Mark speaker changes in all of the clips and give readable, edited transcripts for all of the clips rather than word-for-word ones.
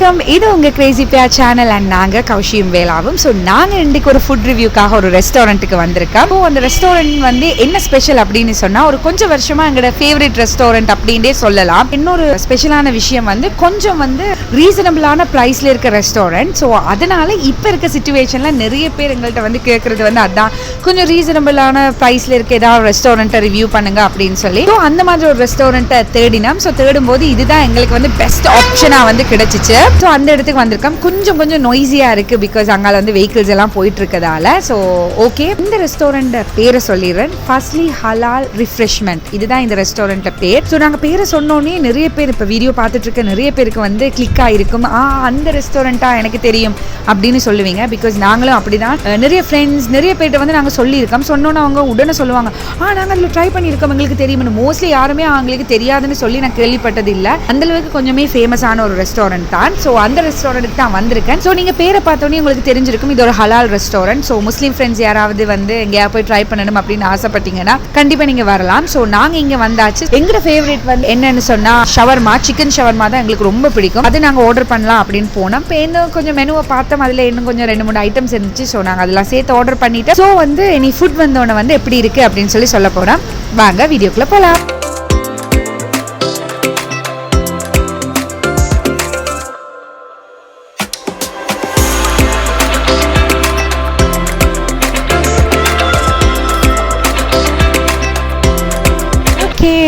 Speaker 1: வணக்கம், இது உங்க கிரேசி பியா சேனல் அண்ட் நாங்க கௌஷியும் வேலாவும். ஸோ நாங்க இன்னைக்கு ஒரு ஃபுட் ரிவ்யூக்காக ஒரு ரெஸ்டாரண்ட்டுக்கு வந்திருக்கோம். ஸோ அந்த ரெஸ்டாரண்ட் வந்து என்ன ஸ்பெஷல் அப்படின்னு சொன்னா, ஒரு கொஞ்சம் வருஷமா எங்களோட ஃபேவரட் ரெஸ்டாரண்ட் அப்படின்னே சொல்லலாம். இன்னொரு ஸ்பெஷலான விஷயம் வந்து கொஞ்சம் வந்து ரீசனபிளான ப்ரைஸ்ல இருக்க ரெஸ்டாரண்ட். ஸோ அதனால இப்போ இருக்க சிச்சுவேஷன்ல நிறைய பேர் எங்கள்கிட்ட வந்து கேட்கறது வந்து அதான், கொஞ்சம் ரீசனபிளான ப்ரைஸ்ல இருக்க ஏதாவது ரெஸ்டாரண்ட்டை ரிவ்யூ பண்ணுங்க அப்படின்னு சொல்லி. ஸோ அந்த மாதிரி ஒரு ரெஸ்டாரண்ட்டை தேடினோம். ஸோ தேடும்போது இதுதான் எங்களுக்கு வந்து பெஸ்ட் ஆப்ஷனா வந்து கிடைச்சிச்சு. ஸோ அந்த இடத்துக்கு வந்திருக்கோம். கொஞ்சம் நொய்ஸியா இருக்கு, பிகாஸ் அங்கால வந்து வெஹிக்கிள்ஸ் எல்லாம் போயிட்டு இருக்கதால. ஸோ ஓகே, இந்த ரெஸ்டாரண்ட் பேரை சொல்லிடுறேன். ஃபர்ஸ்ட்லி ஹலால் ரிஃப்ரெஷ்மெண்ட், இதுதான் இந்த ரெஸ்டாரண்ட் பேர். ஸோ நாங்கள் பேரை சொன்னோன்னே நிறைய பேர் இப்போ வீடியோ பார்த்துட்டு இருக்க நிறைய பேருக்கு வந்து கிளிக் ஆயிருக்கும். அந்த ரெஸ்டாரண்ட்டா எனக்கு தெரியும் அப்படின்னு சொல்லுவீங்க. பிகாஸ் நாங்களும் அப்படிதான் நிறைய ஃப்ரெண்ட்ஸ் நிறைய பேர்கிட்ட வந்து நாங்கள் சொல்லியிருக்கோம். சொன்னோன்னு அவங்க உடனே சொல்லுவாங்க, நாங்கள் அதில் ட்ரை பண்ணியிருக்கோம், எங்களுக்கு தெரியும்னு. மோஸ்ட்லி யாருமே அவங்களுக்கு தெரியாதுன்னு சொல்லி நான் கேள்விப்பட்டது இல்லை. அந்த அளவுக்கு கொஞ்சமே ஃபேமஸான ஒரு ரெஸ்டாரண்ட் தான். ஸோ அந்த ரெஸ்டாரண்ட்டுக்கு தான் வந்திருக்கேன். ஸோ நீங்கள் பேரை பார்த்தோன்னே உங்களுக்கு தெரிஞ்சிருக்கும், இது ஒரு ஹலால் ரெஸ்டாரண்ட். ஸோ முஸ்லீம் ஃப்ரெண்ட்ஸ் யாராவது வந்து எங்கேயா போய் ட்ரை பண்ணணும் அப்படின்னு ஆசைப்பட்டீங்கன்னா கண்டிப்பாக நீங்கள் வரலாம். ஸோ நாங்கள் இங்கே வந்தாச்சு. எங்களோட ஃபேவரட் வந்து என்னன்னு சொன்னால் ஷவர்மா, சிக்கன் ஷவர்மா தான் எங்களுக்கு ரொம்ப பிடிக்கும். அது நாங்கள் ஆர்டர் பண்ணலாம் அப்படின்னு போனோம். இப்போ இன்னும் கொஞ்சம் மெனுவை பார்த்தோம், அதில் இன்னும் கொஞ்சம் 2-3 ஐட்டம்ஸ் இருந்துச்சு. ஸோ நாங்கள் அதெல்லாம் சேர்த்து ஆர்டர் பண்ணிட்டோம். ஸோ வந்து இனி ஃபுட் வந்தோடனே வந்து எப்படி இருக்கு அப்படின்னு சொல்லி சொல்ல போகிறோம். வாங்க வீடியோக்குள்ளே போகலாம்.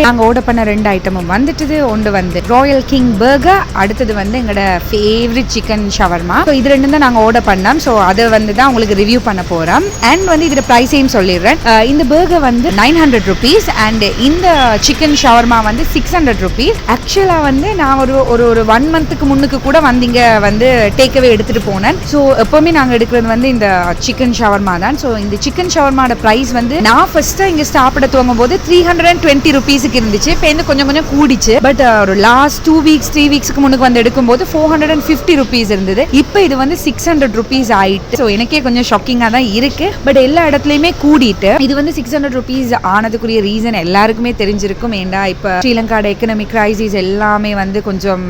Speaker 1: நாங்கள் ஆர்டர் பண்ண 2 ஐட்டமும் வந்துட்டுது. ஒன்று வந்து ராயல் கிங் பர்கர், அடுத்தது வந்து எங்களோட ஃபேவரட் சிக்கன் ஷவர்மா. ஸோ இது 2 தான் நாங்கள் ஆர்டர் பண்ணோம். ஸோ அதை வந்து தான் உங்களுக்கு ரிவ்யூ பண்ண போகிறோம். அண்ட் வந்து இதோட ப்ரைஸையும் சொல்லிடுறேன். இந்த பர்கர் வந்து 900 rupees அண்ட் இந்த சிக்கன் ஷவர்மா வந்து 600 rupees. ஆக்சுவலாக வந்து நான் ஒரு 1 monthக்கு முன்னுக்கு கூட வந்து இங்கே வந்து டேக்அவே எடுத்துகிட்டு போனேன். ஸோ எப்போவுமே நாங்கள் எடுக்கிறது வந்து இந்த சிக்கன் ஷவர்மா தான். ஸோ இந்த சிக்கன் ஷவர்மாவோட ப்ரைஸ் வந்து நான் ஃபர்ஸ்ட்டு இங்கே சாப்பிட துவங்கும் போது 320 rupeesக்கு இருந்துச்சு. இப்போ வந்து கொஞ்சம் கூடிச்சு. பட் ஒரு லாஸ்ட் 2 weeks 3 weeksக்கு முன்னுக்கு வந்து எடுக்கும்போது 450 rupees இருந்தது. இப்போ இது வந்து 600 rupees ஆயிட்டு. ஸோ எனக்கே கொஞ்சம் ஷாக்கிங்காக தான் இருக்கு. பட் எல்லா இடத்துலையுமே கூடிட்டு இது வந்து 600 rupees ஆனதுக்குரிய ரீசன் எல்லாருக்குமே தெரிஞ்சிருக்கும். ஏண்டா இப்போ ஸ்ரீலங்காவோட எக்கனாமிக் கிரைசிஸ் எல்லாமே வந்து கொஞ்சம்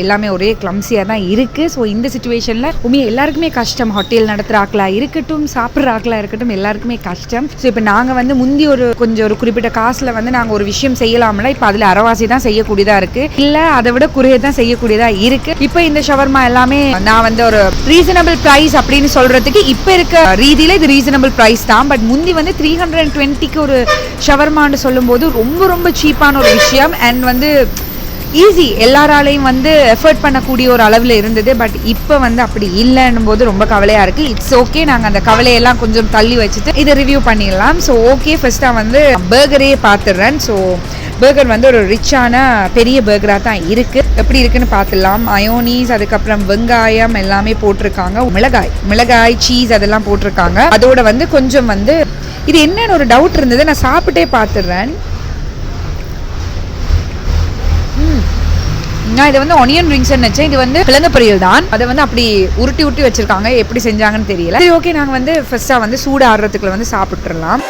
Speaker 1: எல்லாமே ஒரே கிளம்சியாக தான் இருக்கு. ஸோ இந்த சுச்சுவேஷனில் எல்லாருக்குமே கஷ்டம். ஹோட்டல் நடத்துகிற ஆக்களாக இருக்கட்டும், சாப்பிட்ற ஆக்களாக இருக்கட்டும், எல்லாருக்குமே கஷ்டம். ஸோ இப்போ நாங்கள் வந்து முந்தி கொஞ்சம் ஒரு குறிப்பிட்ட காசில் வந்து நாங்கள் ஒரு விஷயம் செய்யலாம்ல, இப்போ அதில் அரைவாசி தான் செய்யக்கூடியதா இருக்கு, இல்லை அதை விட குறைய தான் செய்யக்கூடியதா இருக்கு. இப்போ இந்த ஷவர்மா எல்லாமே நான் வந்து ஒரு ரீசனபிள் பிரைஸ் அப்படின்னு சொல்றதுக்கு இப்போ இருக்க ரீதியில இது ரீசனபிள் பிரைஸ் தான். பட் முந்தி வந்து 320க்கு ஒரு ஷவர்மான்னு சொல்லும் போது ரொம்ப சீப்பான ஒரு விஷயம். அண்ட் வந்து ஈஸி, எல்லாராலையும் வந்து எஃபர்ட் பண்ணக்கூடிய ஒரு அளவில் இருந்தது. பட் இப்போ வந்து அப்படி இல்லைன்னும் போது ரொம்ப கவலையாக இருக்குது. இட்ஸ் ஓகே, நாங்கள் அந்த கவலையெல்லாம் கொஞ்சம் தள்ளி வச்சுட்டு இதை ரிவ்யூ பண்ணிடலாம். ஸோ ஓகே, ஃபர்ஸ்ட்டாக வந்து பர்கரே பார்த்துடுறேன். ஸோ பர்கர் வந்து ஒரு ரிச்சான பெரிய பர்கராக தான் இருக்குது. எப்படி இருக்குன்னு பார்த்துடலாம். மயோனீஸ், அதுக்கப்புறம் வெங்காயம் எல்லாமே போட்டிருக்காங்க. மிளகாய் சீஸ் அதெல்லாம் போட்டிருக்காங்க. அதோட வந்து கொஞ்சம் வந்து இது என்னன்னு ஒரு டவுட் இருந்தது, நான் சாப்பிட்டே பார்த்துடுறேன். நான் இதை வந்து ஆனியன் ரிங்ஸ் நினைச்சேன். இது வந்து கிழங்கு பொரியல் தான். அதை வந்து அப்படி உருட்டி வச்சிருக்காங்க, எப்படி செஞ்சாங்கன்னு தெரியல. சரி ஓகே, நாங்கள் வந்து ஃபர்ஸ்டா வந்து சூடு ஆடுறதுக்குள்ள வந்து சாப்பிட்டுறலாம்.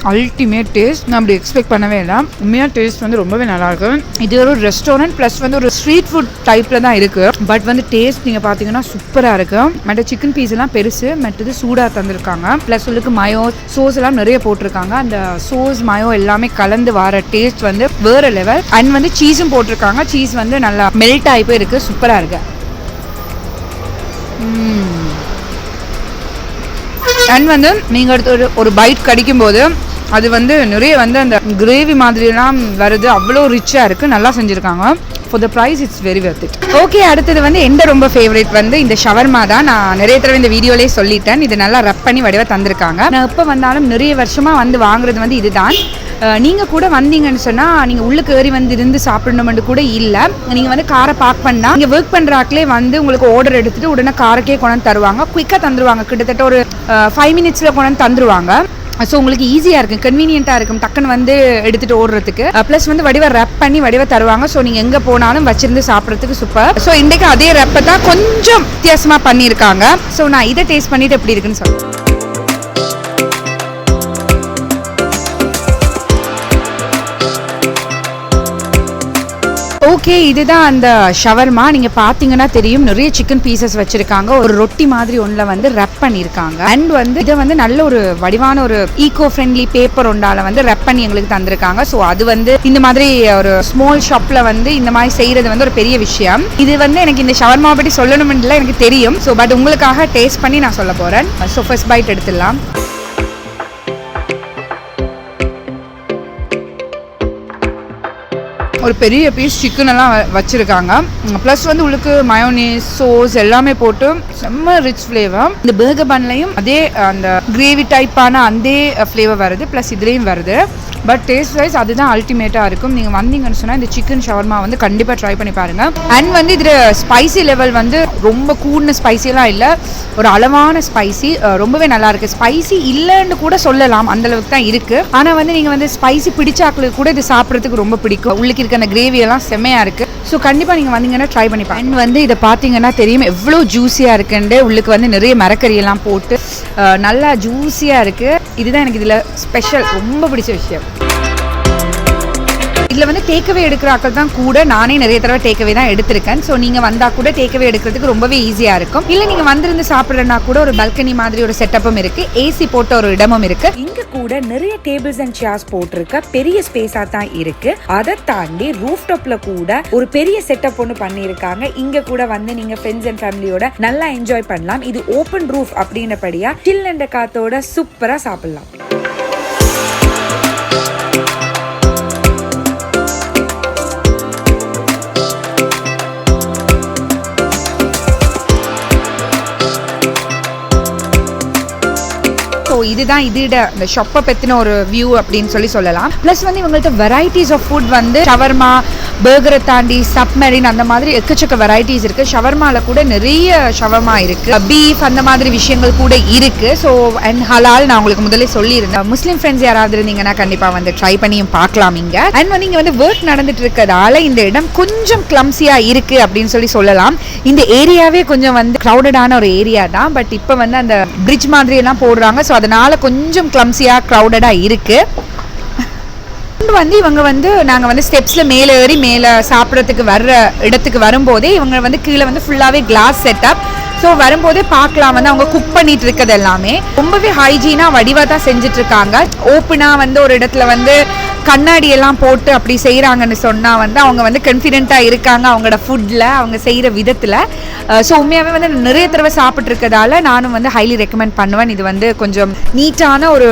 Speaker 1: Ultimate taste. நான் அப்படி எக்ஸ்பெக்ட் பண்ணவே இல்லை. உண்மையாக டேஸ்ட் வந்து ரொம்பவே நல்லாயிருக்கு. இது ஒரு ரெஸ்டாரண்ட் ப்ளஸ் வந்து ஒரு ஸ்ட்ரீட் ஃபுட் டைப்பில் தான் இருக்குது. பட் வந்து டேஸ்ட் நீங்கள் பார்த்தீங்கன்னா சூப்பராக இருக்குது. மற்ற சிக்கன் பீஸ் எல்லாம் பெருசு, மற்றது சூடாக தந்திருக்காங்க. ப்ளஸ் உங்களுக்கு மயோ சோஸ் எல்லாம் நிறைய போட்டிருக்காங்க. அந்த சோஸ் மயோ எல்லாமே கலந்து வர டேஸ்ட் வந்து வேறு லெவல். அண்ட் வந்து சீஸும் போட்டிருக்காங்க. சீஸ் வந்து நல்லா மெல்ட் ஆகி போய் இருக்குது, சூப்பராக இருக்குது. அண்ட் வந்து நீங்கள் அடுத்து ஒரு பைட் கடிக்கும் போது அது வந்து நிறைய வந்து அந்த கிரேவி மாதிரிலாம் வருது. அவ்வளோ ரிச்சாக இருக்குது, நல்லா செஞ்சுருக்காங்க. For the price it's very worth it. Okay, அடுத்தது வந்து எந்த ரொம்ப ஃபேவரட் வந்து இந்த ஷவர்மா தான். நான் நிறைய தடவை இந்த வீடியோலேயே சொல்லிட்டேன். இது நல்லா ரப் பண்ணி வடிவாக தந்திருக்காங்க. நான் எப்போ வந்தாலும் நிறைய வருஷமாக வந்து வாங்குறது வந்து இதுதான். நீங்கள் கூட வந்தீங்கன்னு சொன்னால் நீங்கள் உள்ளுக்கு ஏறி வந்து இருந்து சாப்பிடணுமெண்டு கூட இல்லை. நீங்கள் வந்து காரை பார்க் பண்ணால் நீங்கள் ஒர்க் பண்ணுறாக்களே வந்து உங்களுக்கு ஆர்டர் எடுத்துகிட்டு உடனே காருக்கே கொண்டு தருவாங்க. குயிக்காக தந்துருவாங்க. கிட்டத்தட்ட ஒரு 5 minutesல கொண்டு தந்துருவாங்க. ஸோ உங்களுக்கு ஈஸியாக இருக்கும், கன்வீனியண்ட்டாக இருக்கும் டக்குன்னு வந்து எடுத்துகிட்டு ஓடுறதுக்கு. ப்ளஸ் வந்து வடிவ ரப் பண்ணி வடிவ தருவாங்க. ஸோ நீங்கள் எங்கே போனாலும் வச்சிருந்து சாப்பிட்றதுக்கு சூப்பர். ஸோ இன்றைக்கு அதே ரப்பை தான் கொஞ்சம் வித்தியாசமாக பண்ணியிருக்காங்க. ஸோ நான் இதை டேஸ்ட் பண்ணிவிட்டு எப்படி இருக்குன்னு சொல்லுவேன். ஓகே, இதுதான் அந்த ஷவர்மா. நீங்க பாத்தீங்கன்னா தெரியும், நிறைய சிக்கன் பீசஸ் வச்சிருக்காங்க. ஒரு ரொட்டி மாதிரி ஒண்ணுல வந்து ரப் பண்ணிருக்காங்க. அண்ட் வந்து இதை வந்து நல்ல ஒரு வடிவான ஒரு ஈகோ ஃப்ரெண்ட்லி பேப்பர் ஒண்டால வந்து ரப் பண்ணி எங்களுக்கு தந்திருக்காங்க. ஸோ அது வந்து இந்த மாதிரி ஒரு ஸ்மால் ஷாப்ல வந்து இந்த மாதிரி செய்யறது வந்து ஒரு பெரிய விஷயம். இது வந்து எனக்கு இந்த ஷவர்மா பற்றி சொல்லணும்னு எனக்கு தெரியும். ஸோ பட் உங்களுக்காக டேஸ்ட் பண்ணி நான் சொல்ல போறேன். ஸோ ஃபர்ஸ்ட் பைட் எடுத்துடலாம். ஒரு பெரிய பீஸ் சிக்கன் எல்லாம் வச்சிருக்காங்க. பிளஸ் வந்து உங்களுக்கு மயோனீஸ் சோஸ் எல்லாமே போட்டு செம்ம ரிச் ஃப்ளேவர். இந்த பர்கர் பன்லையும் அதே அந்த கிரேவி டைப்பான அந்த ஃப்ளேவர் வருது, பிளஸ் இதுலேயும் வருது. பட் டேஸ்ட் வைஸ் அதுதான் அல்டிமேட்டாக இருக்கும். நீங்கள் வந்தீங்கன்னு சொன்னால் இந்த சிக்கன் ஷவர்மா வந்து கண்டிப்பாக ட்ரை பண்ணி பாருங்கள். அண்ட் வந்து இதில் ஸ்பைசி லெவல் வந்து ரொம்ப கூடின ஸ்பைசியெல்லாம் இல்லை, ஒரு அளவான ஸ்பைசி, ரொம்பவே நல்லா இருக்குது. ஸ்பைசி இல்லைன்னு கூட சொல்லலாம், அந்தளவுக்கு தான் இருக்குது. ஆனால் வந்து நீங்கள் வந்து ஸ்பைசி பிடிச்சாக்களுக்கு கூட இது சாப்பிட்றதுக்கு ரொம்ப பிடிக்கும். உள்ளுக்கு இருக்க அந்த கிரேவி எல்லாம் செம்மையாக இருக்குது. ஸோ கண்டிப்பாக நீங்கள் வந்தீங்கன்னா ட்ரை பண்ணி பாருங்க. அண்ட் வந்து இதை பார்த்தீங்கன்னா தெரியும் எவ்வளோ ஜூஸியாக இருக்குன்ட்டு. உள்ளுக்கு வந்து நிறைய மரக்கறியெல்லாம் போட்டு நல்லா ஜூஸியாக இருக்குது. இதுதான் எனக்கு இதில் ஸ்பெஷல், ரொம்ப பிடிச்ச விஷயம். இதில் வந்து டேக்அவே எடுக்கிற ஆக்கள் தான் கூட. நானே நிறைய தடவை டேக்அவே தான் எடுத்திருக்கேன். ஸோ நீங்கள் வந்தால் கூட டேக்அவே எடுக்கிறதுக்கு ரொம்பவே ஈஸியாக இருக்கும். இல்லை நீங்கள் வந்திருந்து சாப்பிட்றனா கூட ஒரு பல்கனி மாதிரி ஒரு செட்டப்பும் இருக்குது, ஏசி போட்ட ஒரு இடமும் இருக்குது. இங்கே கூட நிறைய டேபிள்ஸ் அண்ட் சேர்ஸ் போட்டிருக்க பெரிய ஸ்பேஸாக தான் இருக்குது. அதை தாண்டி ரூஃப் டாப்ல கூட ஒரு பெரிய செட்டப் ஒன்று பண்ணியிருக்காங்க. இங்கே கூட வந்து நீங்கள் ஃப்ரெண்ட்ஸ் அண்ட் ஃபேமிலியோட நல்லா என்ஜாய் பண்ணலாம். இது ஓப்பன் ரூஃப் அப்படின்னபடியா சில் அண்ட் காத்தோட சூப்பராக சாப்பிடலாம். இதுதான் இதோட இந்த ஷாப்பை பற்றின ஒரு வியூ அப்படின்னு சொல்லலாம். ப்ளஸ் வந்து இவங்கள்ட்ட வெரைட்டிஸ் ஆஃப் ஃபுட் வந்து ஷவர்மா, பர்கரை தாண்டி சப்மெரின் அந்த மாதிரி எக்கச்சக்க வெரைட்டிஸ் இருக்குது. ஷவர்மாவில் கூட நிறைய ஷவர்மா இருக்குது, பீஃப் அந்த மாதிரி விஷயங்கள் கூட இருக்குது. ஸோ அண்ட் ஹலால் நான் உங்களுக்கு முதல்ல சொல்லியிருந்தேன். முஸ்லீம் ஃப்ரெண்ட்ஸ் யாராவது இருந்தீங்கன்னா கண்டிப்பாக வந்து ட்ரை பண்ணியும் பார்க்கலாம் இங்கே. அண்ட் வந்து இங்கே வந்து ஒர்க் நடந்துட்டு இருக்கிறதால இந்த இடம் கொஞ்சம் கிளம்ஸியாக இருக்குது அப்படின்னு சொல்லலாம். இந்த ஏரியாவே கொஞ்சம் வந்து க்ரௌடடான ஒரு ஏரியா தான். பட் இப்போ வந்து அந்த பிரிட்ஜ் மாதிரி எல்லாம் போடுறாங்க. ஸோ அதனால கொஞ்சம் கிளம்ஸியாக க்ரௌடடாக இருக்கு. வந்து இவங்க வந்து நாங்கள் வந்து ஸ்டெப்ஸில் மேலே ஏறி மேலே சாப்பிட்றதுக்கு வர்ற இடத்துக்கு வரும்போதே இவங்க வந்து கீழே வந்து ஃபுல்லாகவே கிளாஸ் செட்டப். ஸோ வரும்போதே பார்க்கலாம் வந்து அவங்க குக் பண்ணிட்டு இருக்கிறது எல்லாமே ரொம்பவே ஹைஜீனாக வடிவாக தான் செஞ்சுட்டு இருக்காங்க. ஓப்பனாக வந்து ஒரு இடத்துல வந்து கண்ணாடி எல்லாம் போட்டு அப்படி செய்கிறாங்கன்னு சொன்னால் வந்து அவங்க வந்து கான்ஃபிடென்ட்டாக இருக்காங்க அவங்களோட ஃபுட்டில், அவங்க செய்கிற விதத்தில். ஸோ உண்மையாகவே வந்து நிறைய தடவை சாப்பிட்ருக்கதால நானும் வந்து ஹைலி ரெக்கமெண்ட் பண்ணுவேன். இது வந்து கொஞ்சம் நீட்டான ஒரு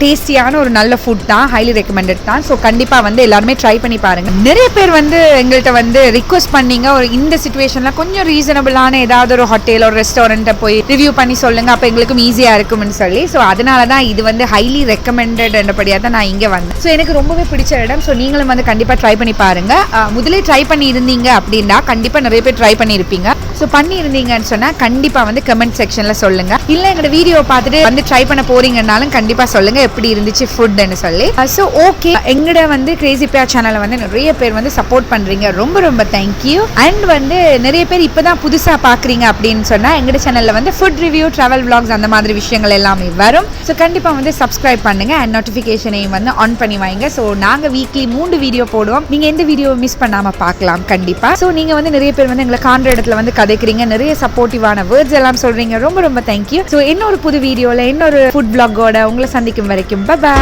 Speaker 1: டேஸ்டியான ஒரு நல்ல ஃபுட் தான், ஹைலி ரெக்கமெண்டட் தான். ஸோ கண்டிப்பாக வந்து எல்லாருமே ட்ரை பண்ணி பாருங்கள். நிறைய பேர் வந்து எங்கள்கிட்ட வந்து ரிக்வஸ்ட் பண்ணிங்க, ஒரு இந்த சிச்சுவேஷனில் கொஞ்சம் ரீசனபிளான ஏதாவது ஒரு ஹோட்டல் ஒரு ரெஸ்டாரண்ட்டை போய் ரிவ்யூ பண்ணி சொல்லுங்கள், அப்போ எங்களுக்கும் ஈஸியாக இருக்கும்னு சொல்லி. ஸோ அதனால தான் இது வந்து ஹைலி ரெக்கமெண்டட் என்றபடியாக தான் நான் இங்கே வந்தேன். ஸோ எனக்கு ரொம்பவே பிடிச்ச இடம். ஸோ நீங்களும் வந்து கண்டிப்பாக ட்ரை பண்ணி பாருங்கள். முதலே ட்ரை பண்ணி இருந்தீங்க அப்படின்னா கண்டிப்பாக நிறைய பேர் ட்ரை பண்ணியிருப்பீங்க. ஸோ பண்ணி இருந்தீங்கன்னு சொன்னால் கண்டிப்பாக வந்து கமெண்ட் செக்ஷனில் சொல்லுங்கள். இல்லை எங்களோட வீடியோ பார்த்துட்டு வந்து ட்ரை பண்ண போறீங்கன்னாலும் கண்டிப்பாக சொல்லுங்கள் எப்படி இருந்துச்சு ஃபுட்னு சொல்லி. ஸோ ஓகே, எங்களோட வந்து கிரேசி பியா சேனலை வந்து நிறைய பேர் வந்து சப்போர்ட் பண்ணுறீங்க, ரொம்ப ரொம்ப தேங்க்யூ. அண்ட் வந்து நிறைய பேர் இப்போ தான் புதுசாக பார்க்குறீங்க அப்படின்னு சொன்னால் எங்களோட சேனலில் வந்து ஃபுட் ரிவ்யூ, ட்ராவல் விளாக்ஸ் அந்த மாதிரி விஷயங்கள் எல்லாமே வரும். ஸோ கண்டிப்பாக வந்து சப்ஸ்கிரைப் பண்ணுங்கள் அண்ட் நோட்டிஃபிகேஷனையும் வந்து ஆன் பண்ணி வைங்க. ஸோ நாங்கள் வீக்லி 3 வீடியோ போடுவோம், நீங்கள் எந்த வீடியோ மிஸ் பண்ணாமல் பார்க்கலாம் கண்டிப்பாக. ஸோ நீங்கள் வந்து நிறைய பேர் வந்து எங்களை காண்ற இடத்துல வந்து கதைக்கிறீங்க, நிறைய சப்போர்ட்டிவான வேர்ட்ஸ் எல்லாம் சொல்கிறீங்க, ரொம்ப ரொம்ப தேங்க்யூ. ஸோ இன்னொரு புது வீடியோவில் இன்னொரு ஃபுட் விளாகோட உங்களை சந்திக்கும் வரைக்கும் பை.